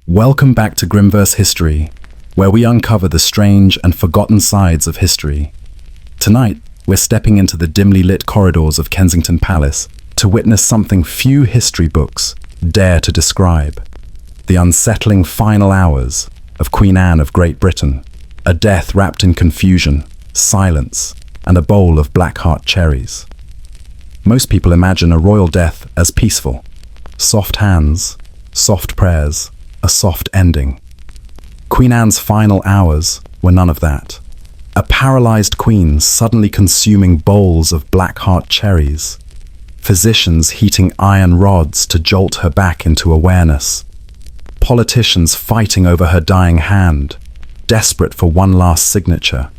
Welcome back to Grimverse History, where we uncover the strange and forgotten sides of history. Tonight, we're stepping into the dimly lit corridors of Kensington Palace to witness something few history books dare to describe: the unsettling final hours of Queen Anne of Great Britain, a death wrapped in confusion, silence, and a bowl of Blackheart cherries. Most people imagine a royal death as peaceful: soft hands, soft prayers, a soft ending. Queen Anne's final hours were none of that. A paralyzed queen suddenly consuming bowls of Blackheart cherries, physicians heating iron rods to jolt her back into awareness, politicians fighting over her dying hand, desperate for one last signature,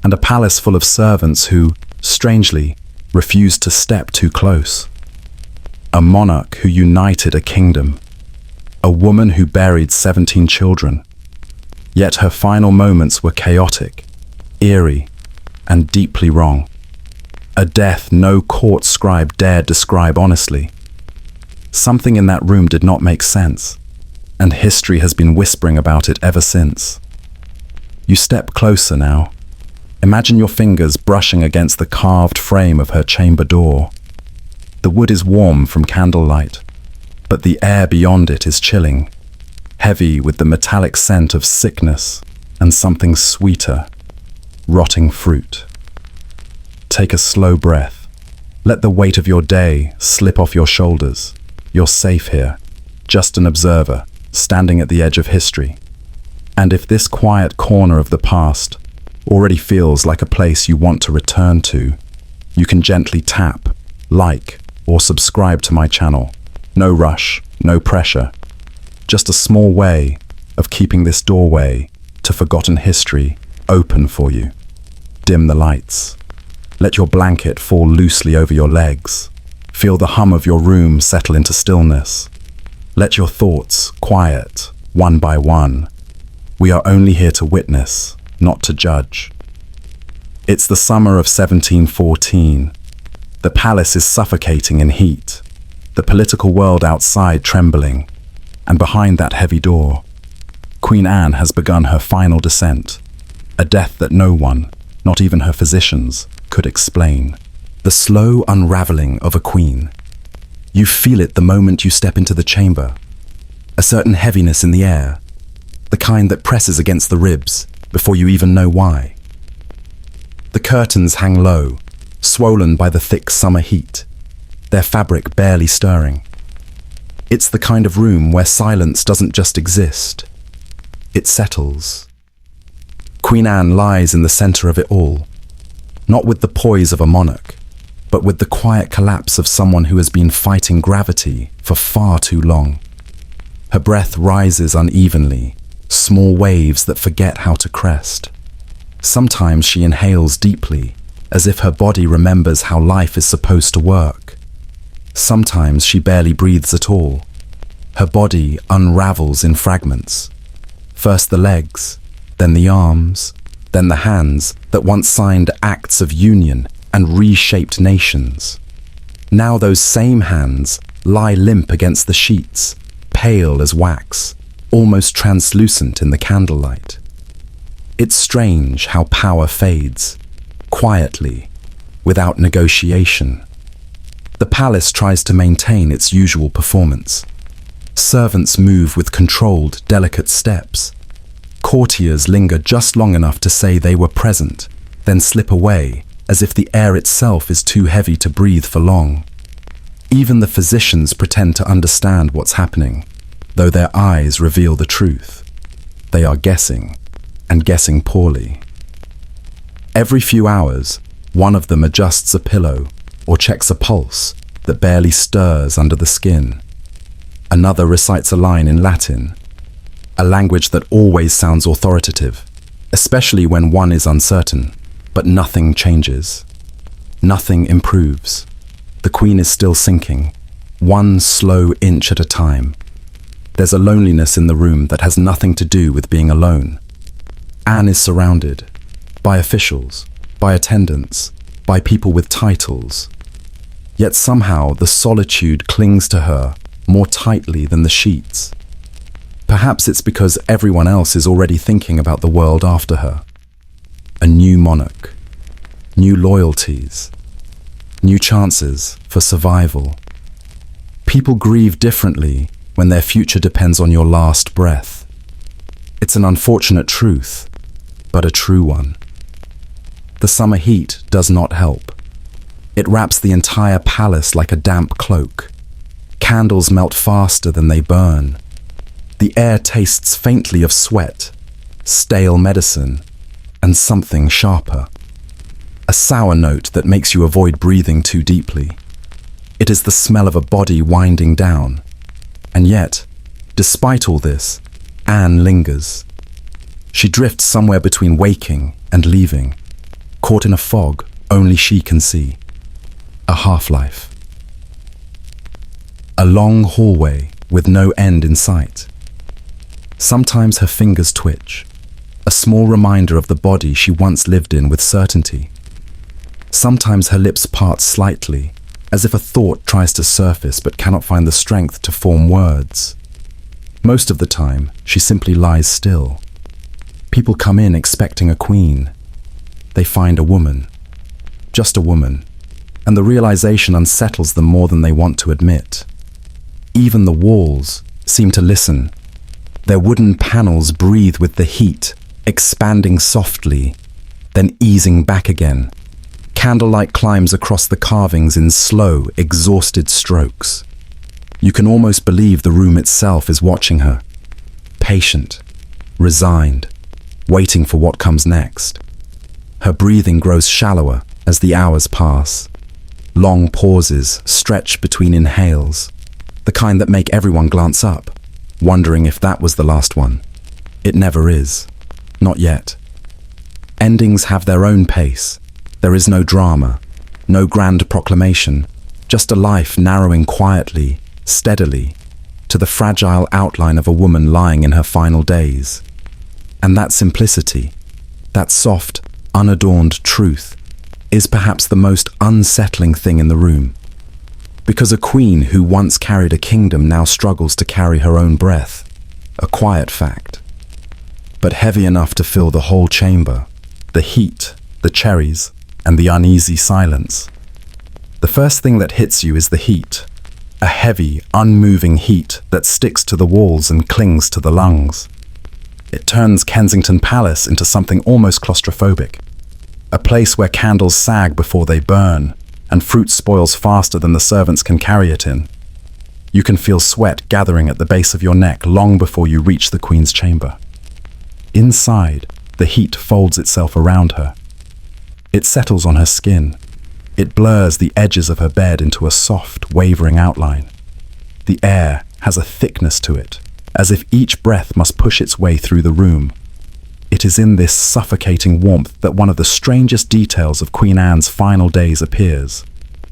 and a palace full of servants who, strangely, refused to step too close. A monarch who united a kingdom. A woman who buried 17 children. Yet her final moments were chaotic, eerie, and deeply wrong. A death no court scribe dared describe honestly. Something in that room did not make sense, and history has been whispering about it ever since. You step closer now. Imagine your fingers brushing against the carved frame of her chamber door. The wood is warm from candlelight, but the air beyond it is chilling, heavy with the metallic scent of sickness and something sweeter: rotting fruit. Take a slow breath. Let the weight of your day slip off your shoulders. You're safe here, just an observer, standing at the edge of history. And if this quiet corner of the past already feels like a place you want to return to, you can gently tap, like, or subscribe to my channel. No rush, no pressure. Just a small way of keeping this doorway to forgotten history open for you. Dim the lights. Let your blanket fall loosely over your legs. Feel the hum of your room settle into stillness. Let your thoughts quiet, one by one. We are only here to witness, not to judge. It's the summer of 1714. The palace is suffocating in heat. The political world outside trembling, and behind that heavy door, Queen Anne has begun her final descent, a death that no one, not even her physicians, could explain. The slow unraveling of a queen. You feel it the moment you step into the chamber, a certain heaviness in the air, the kind that presses against the ribs before you even know why. The curtains hang low, swollen by the thick summer heat, their fabric barely stirring. It's the kind of room where silence doesn't just exist, it settles. Queen Anne lies in the center of it all, not with the poise of a monarch, but with the quiet collapse of someone who has been fighting gravity for far too long. Her breath rises unevenly, small waves that forget how to crest. Sometimes she inhales deeply, as if her body remembers how life is supposed to work. Sometimes she barely breathes at all. Her body unravels in fragments. First the legs, then the arms, then the hands that once signed acts of union and reshaped nations. Now those same hands lie limp against the sheets, pale as wax, almost translucent in the candlelight. It's strange how power fades, quietly, without negotiation. The palace tries to maintain its usual performance. Servants move with controlled, delicate steps. Courtiers linger just long enough to say they were present, then slip away as if the air itself is too heavy to breathe for long. Even the physicians pretend to understand what's happening, though their eyes reveal the truth. They are guessing, and guessing poorly. Every few hours, one of them adjusts a pillow or checks a pulse that barely stirs under the skin. Another recites a line in Latin, a language that always sounds authoritative, especially when one is uncertain, but nothing changes. Nothing improves. The queen is still sinking, one slow inch at a time. There's a loneliness in the room that has nothing to do with being alone. Anne is surrounded by officials, by attendants, by people with titles. Yet somehow the solitude clings to her more tightly than the sheets. Perhaps it's because everyone else is already thinking about the world after her. A new monarch, new loyalties, new chances for survival. People grieve differently when their future depends on your last breath. It's an unfortunate truth, but a true one. The summer heat does not help. It wraps the entire palace like a damp cloak. Candles melt faster than they burn. The air tastes faintly of sweat, stale medicine, and something sharper. A sour note that makes you avoid breathing too deeply. It is the smell of a body winding down. And yet, despite all this, Anne lingers. She drifts somewhere between waking and leaving, caught in a fog only she can see. A half-life. A long hallway with no end in sight. Sometimes her fingers twitch, a small reminder of the body she once lived in with certainty. Sometimes her lips part slightly, as if a thought tries to surface but cannot find the strength to form words. Most of the time, she simply lies still. People come in expecting a queen. They find a woman. Just a woman. And the realization unsettles them more than they want to admit. Even the walls seem to listen. Their wooden panels breathe with the heat, expanding softly, then easing back again. Candlelight climbs across the carvings in slow, exhausted strokes. You can almost believe the room itself is watching her. Patient, resigned, waiting for what comes next. Her breathing grows shallower as the hours pass. Long pauses stretch between inhales, the kind that make everyone glance up, wondering if that was the last one. It never is. Not yet. Endings have their own pace. There is no drama, no grand proclamation, just a life narrowing quietly, steadily, to the fragile outline of a woman lying in her final days. And that simplicity, that soft, unadorned truth, is perhaps the most unsettling thing in the room. Because a queen who once carried a kingdom now struggles to carry her own breath, a quiet fact, but heavy enough to fill the whole chamber, the heat, the cherries, and the uneasy silence. The first thing that hits you is the heat, a heavy, unmoving heat that sticks to the walls and clings to the lungs. It turns Kensington Palace into something almost claustrophobic, a place where candles sag before they burn, and fruit spoils faster than the servants can carry it in. You can feel sweat gathering at the base of your neck long before you reach the Queen's chamber. Inside, the heat folds itself around her. It settles on her skin. It blurs the edges of her bed into a soft, wavering outline. The air has a thickness to it, as if each breath must push its way through the room. It is in this suffocating warmth that one of the strangest details of Queen Anne's final days appears.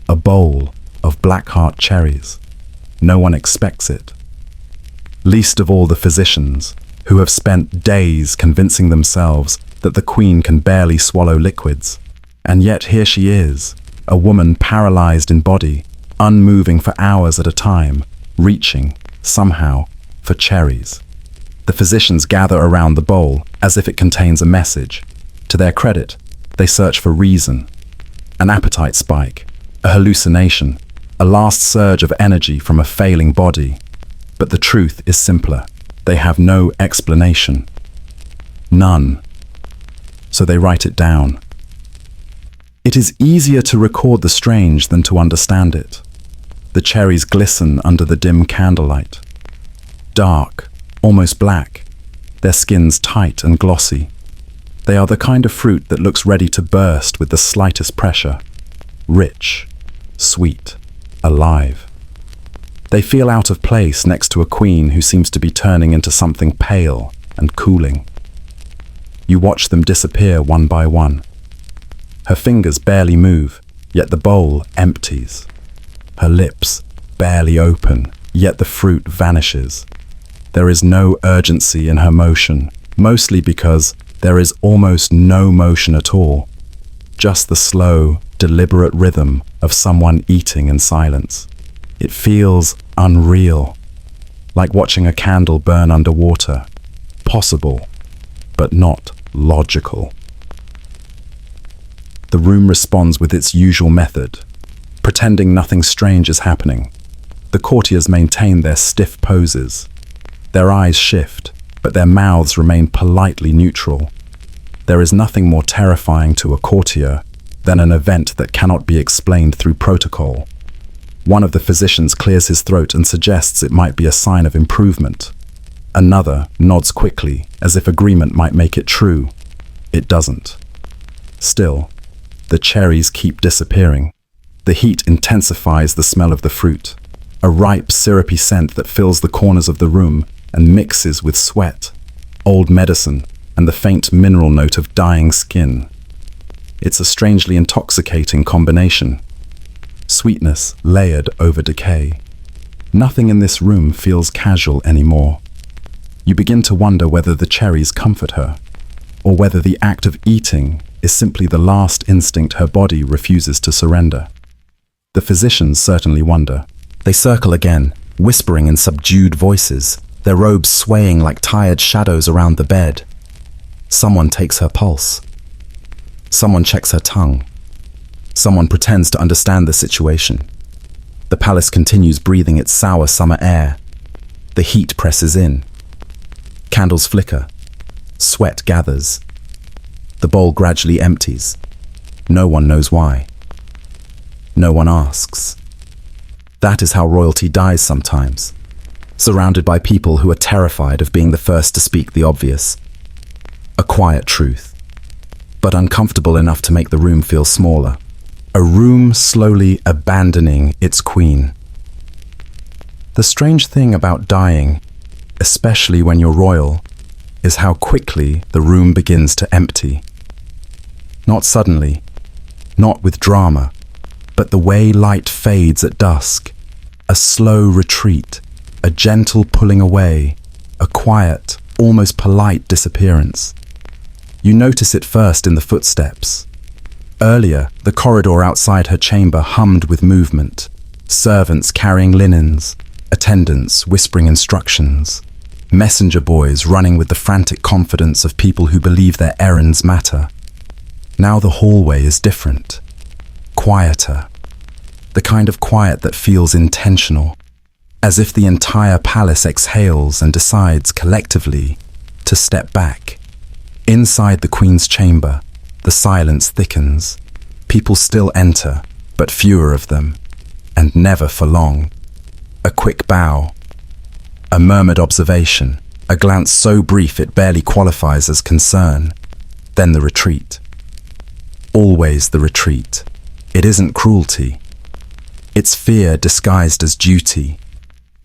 A bowl of Blackheart cherries. No one expects it. Least of all the physicians, who have spent days convincing themselves that the Queen can barely swallow liquids. And yet here she is, a woman paralyzed in body, unmoving for hours at a time, reaching, somehow, for cherries. The physicians gather around the bowl as if it contains a message. To their credit, they search for reason. An appetite spike, a hallucination, a last surge of energy from a failing body. But the truth is simpler. They have no explanation. None. So they write it down. It is easier to record the strange than to understand it. The cherries glisten under the dim candlelight. Dark, almost black, their skins tight and glossy. They are the kind of fruit that looks ready to burst with the slightest pressure. Rich, sweet, alive. They feel out of place next to a queen who seems to be turning into something pale and cooling. You watch them disappear one by one. Her fingers barely move, yet the bowl empties. Her lips barely open, yet the fruit vanishes. There is no urgency in her motion, mostly because there is almost no motion at all. Just the slow, deliberate rhythm of someone eating in silence. It feels unreal. like watching a candle burn underwater. Possible, but not logical. The room responds with its usual method, pretending nothing strange is happening. The courtiers maintain their stiff poses. Their eyes shift, but their mouths remain politely neutral. There is nothing more terrifying to a courtier than an event that cannot be explained through protocol. One of the physicians clears his throat and suggests it might be a sign of improvement. Another nods quickly, as if agreement might make it true. It doesn't. Still, the cherries keep disappearing. The heat intensifies the smell of the fruit, a ripe, syrupy scent that fills the corners of the room and mixes with sweat, old medicine, and the faint mineral note of dying skin. It's a strangely intoxicating combination. Sweetness layered over decay. Nothing in this room feels casual anymore. You begin to wonder whether the cherries comfort her, or whether the act of eating is simply the last instinct her body refuses to surrender. The physicians certainly wonder. They circle again, whispering in subdued voices, their robes swaying like tired shadows around the bed. Someone takes her pulse. Someone checks her tongue. Someone pretends to understand the situation. The palace continues breathing its sour summer air. The heat presses in. Candles flicker. Sweat gathers. The bowl gradually empties. No one knows why. No one asks. That is how royalty dies sometimes, surrounded by people who are terrified of being the first to speak the obvious. A quiet truth, but uncomfortable enough to make the room feel smaller. A room slowly abandoning its queen. The strange thing about dying, especially when you're royal, is how quickly the room begins to empty. Not suddenly, not with drama, but the way light fades at dusk. A slow retreat, a gentle pulling away, a quiet, almost polite disappearance. You notice it first in the footsteps. Earlier, the corridor outside her chamber hummed with movement. Servants carrying linens, attendants whispering instructions, messenger boys running with the frantic confidence of people who believe their errands matter. Now the hallway is different, quieter, the kind of quiet that feels intentional, as if the entire palace exhales and decides collectively to step back. Inside the Queen's chamber, the silence thickens. People still enter, but fewer of them, and never for long. A quick bow, a murmured observation, a glance so brief it barely qualifies as concern. Then the retreat. Always the retreat. It isn't cruelty. It's fear disguised as duty.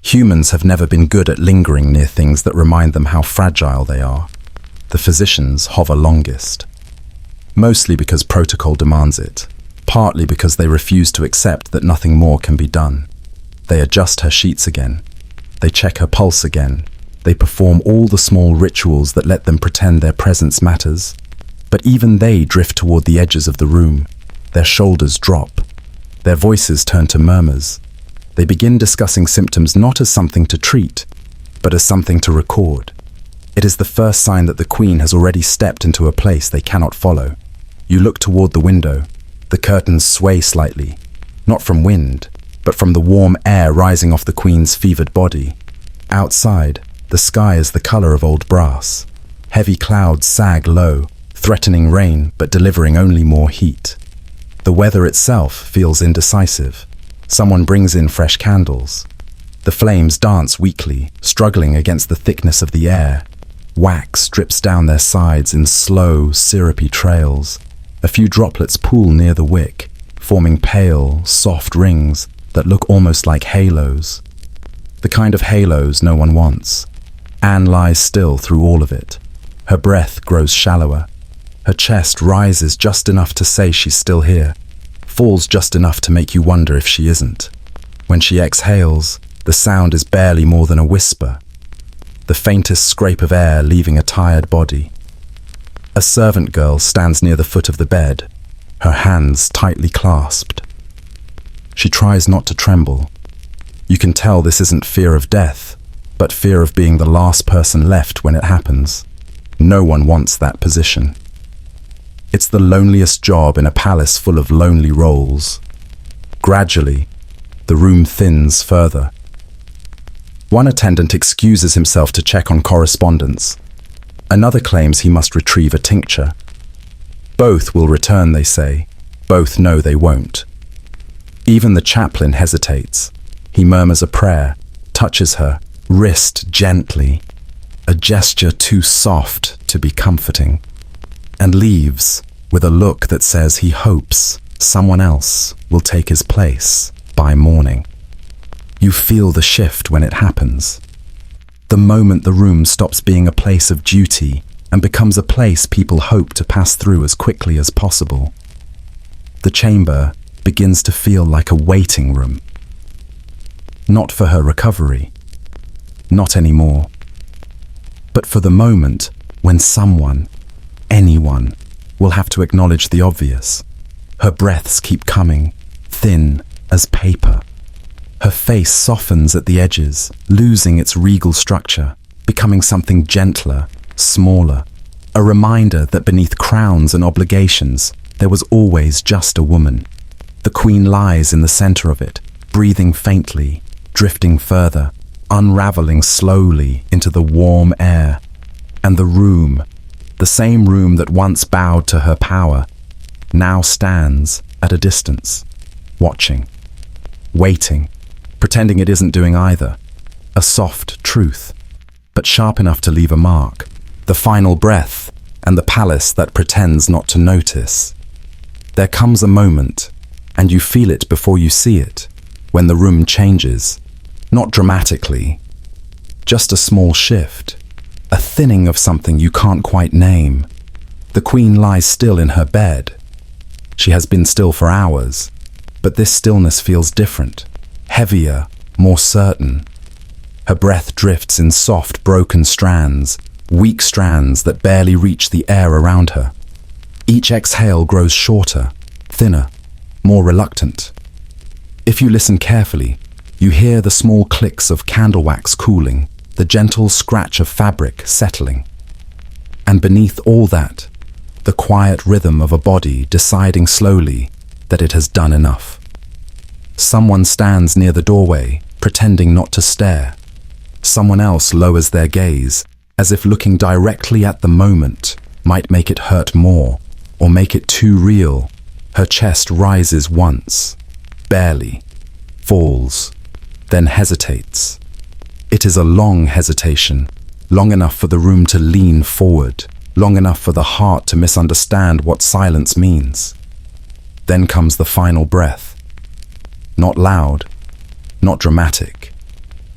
Humans have never been good at lingering near things that remind them how fragile they are. The physicians hover longest. Mostly because protocol demands it, partly because they refuse to accept that nothing more can be done. They adjust her sheets again. They check her pulse again. They perform all the small rituals that let them pretend their presence matters. But even they drift toward the edges of the room. Their shoulders drop. Their voices turn to murmurs. They begin discussing symptoms not as something to treat, but as something to record. It is the first sign that the Queen has already stepped into a place they cannot follow. You look toward the window. The curtains sway slightly, not from wind, but from the warm air rising off the Queen's fevered body. Outside, the sky is the color of old brass. Heavy clouds sag low, threatening rain but delivering only more heat. The weather itself feels indecisive. Someone brings in fresh candles. The flames dance weakly, struggling against the thickness of the air. Wax drips down their sides in slow, syrupy trails. A few droplets pool near the wick, forming pale, soft rings that look almost like halos. The kind of halos no one wants. Anne lies still through all of it. Her breath grows shallower. Her chest rises just enough to say she's still here, falls just enough to make you wonder if she isn't. When she exhales, the sound is barely more than a whisper, the faintest scrape of air leaving a tired body. A servant girl stands near the foot of the bed, her hands tightly clasped. She tries not to tremble. You can tell this isn't fear of death, but fear of being the last person left when it happens. No one wants that position. It's the loneliest job in a palace full of lonely roles. Gradually, the room thins further. One attendant excuses himself to check on correspondence. Another claims he must retrieve a tincture. Both will return, they say. Both know they won't. Even the chaplain hesitates. He murmurs a prayer, touches her wrist gently, a gesture too soft to be comforting, and leaves with a look that says he hopes someone else will take his place by morning. You feel the shift when it happens. The moment the room stops being a place of duty and becomes a place people hope to pass through as quickly as possible. The chamber begins to feel like a waiting room. Not for her recovery. Not anymore. But for the moment when someone, anyone, will have to acknowledge the obvious. Her breaths keep coming, thin as paper. Her face softens at the edges, losing its regal structure, becoming something gentler, smaller. A reminder that beneath crowns and obligations, there was always just a woman. The queen lies in the center of it, breathing faintly, drifting further, unraveling slowly into the warm air. And the room, the same room that once bowed to her power, now stands at a distance, watching, waiting, pretending it isn't doing either. A soft truth, but sharp enough to leave a mark. The final breath, and the palace that pretends not to notice. There comes a moment, and you feel it before you see it, when the room changes. Not dramatically, just a small shift, a thinning of something you can't quite name. The queen lies still in her bed. She has been still for hours, but this stillness feels different, heavier, more certain. Her breath drifts in soft, broken strands, weak strands that barely reach the air around her. Each exhale grows shorter, thinner, more reluctant. If you listen carefully, you hear the small clicks of candlewax cooling, the gentle scratch of fabric settling. And beneath all that, the quiet rhythm of a body deciding slowly that it has done enough. Someone stands near the doorway, pretending not to stare. Someone else lowers their gaze, as if looking directly at the moment might make it hurt more, or make it too real. Her chest rises once, barely, falls, then hesitates. It is a long hesitation, long enough for the room to lean forward, long enough for the heart to misunderstand what silence means. Then comes the final breath. Not loud, not dramatic,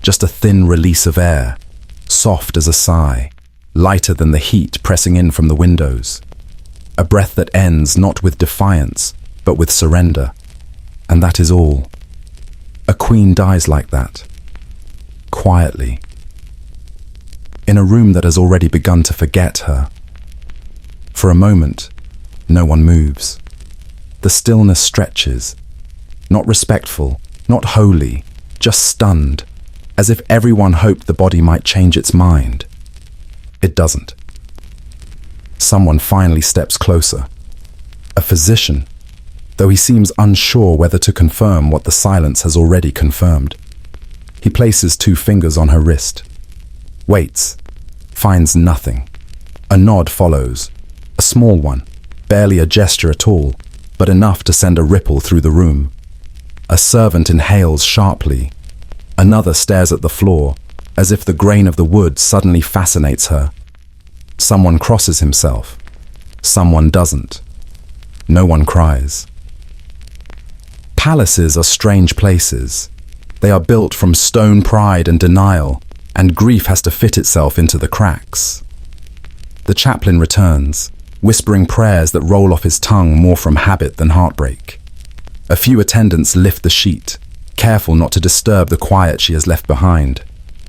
just a thin release of air, soft as a sigh, lighter than the heat pressing in from the windows. A breath that ends not with defiance, but with surrender. And that is all. A queen dies like that, quietly, in a room that has already begun to forget her. For a moment, no one moves. The stillness stretches, not respectful, not holy, just stunned, as if everyone hoped the body might change its mind. It doesn't. Someone finally steps closer. A physician, though he seems unsure whether to confirm what the silence has already confirmed. He places 2 fingers on her wrist, waits, finds nothing. A nod follows, a small one, barely a gesture at all, but enough to send a ripple through the room. A servant inhales sharply. Another stares at the floor, as if the grain of the wood suddenly fascinates her. Someone crosses himself. Someone doesn't. No one cries. Palaces are strange places. They are built from stone pride and denial, and grief has to fit itself into the cracks. The chaplain returns, whispering prayers that roll off his tongue more from habit than heartbreak. A few attendants lift the sheet, careful not to disturb the quiet she has left behind.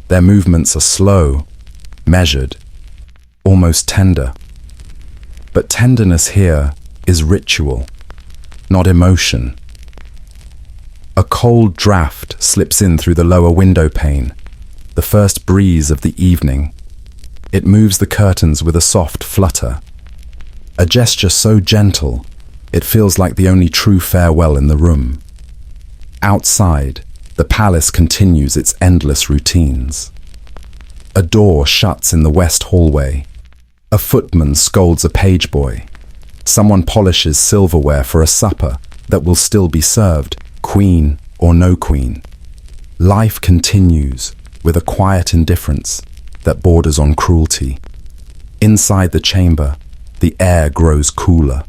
Their movements are slow, measured, almost tender. But tenderness here is ritual, not emotion. A cold draft slips in through the lower window pane. the first breeze of the evening. It moves the curtains with a soft flutter. A gesture so gentle, it feels like the only true farewell in the room. Outside, the palace continues its endless routines. A door shuts in the west hallway. A footman scolds a page boy. Someone polishes silverware for a supper that will still be served, queen or no queen. Life continues with a quiet indifference that borders on cruelty. Inside the chamber, the air grows cooler.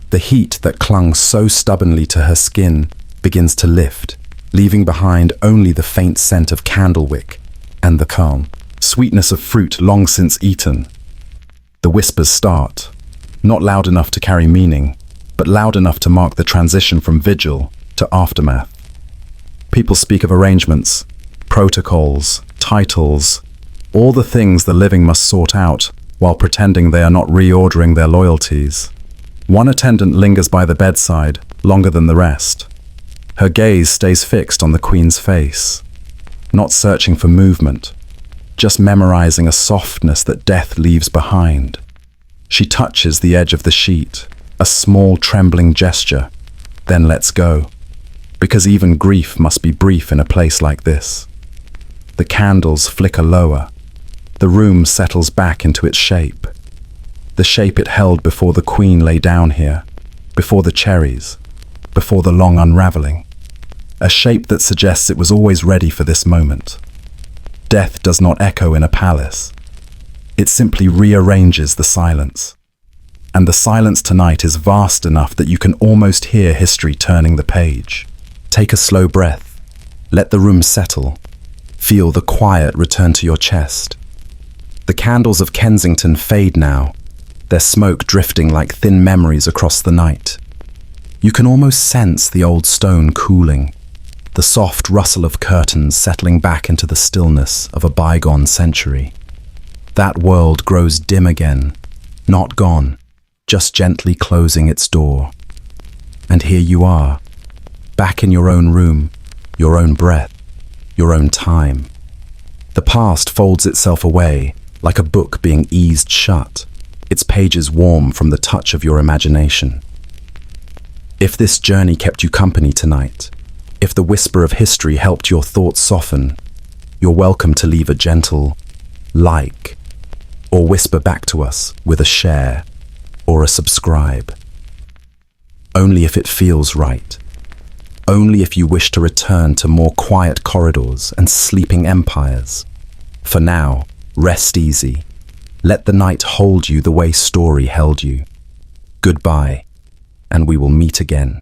The heat that clung so stubbornly to her skin begins to lift, leaving behind only the faint scent of candlewick and the calm sweetness of fruit long since eaten. The whispers start, not loud enough to carry meaning, but loud enough to mark the transition from vigil to aftermath. People speak of arrangements, protocols, titles, all the things the living must sort out while pretending they are not reordering their loyalties. One attendant lingers by the bedside longer than the rest. Her gaze stays fixed on the Queen's face, not searching for movement, just memorizing a softness that death leaves behind. She touches the edge of the sheet, a small trembling gesture, then lets go, because even grief must be brief in a place like this. The candles flicker lower. The room settles back into its shape. The shape it held before the Queen lay down here, before the cherries, before the long unraveling. A shape that suggests it was always ready for this moment. Death does not echo in a palace. It simply rearranges the silence. And the silence tonight is vast enough that you can almost hear history turning the page. Take a slow breath. Let the room settle. Feel the quiet return to your chest. The candles of Kensington fade now, their smoke drifting like thin memories across the night. You can almost sense the old stone cooling, the soft rustle of curtains settling back into the stillness of a bygone century. That world grows dim again, not gone, just gently closing its door. And here you are, back in your own room, your own breath, your own time. The past folds itself away, like a book being eased shut, its pages warm from the touch of your imagination. If this journey kept you company tonight, if the whisper of history helped your thoughts soften, you're welcome to leave a gentle like, or whisper back to us with a share or a subscribe. Only if it feels right. Only if you wish to return to more quiet corridors and sleeping empires. For now, rest easy. Let the night hold you the way story held you. Goodbye, and we will meet again.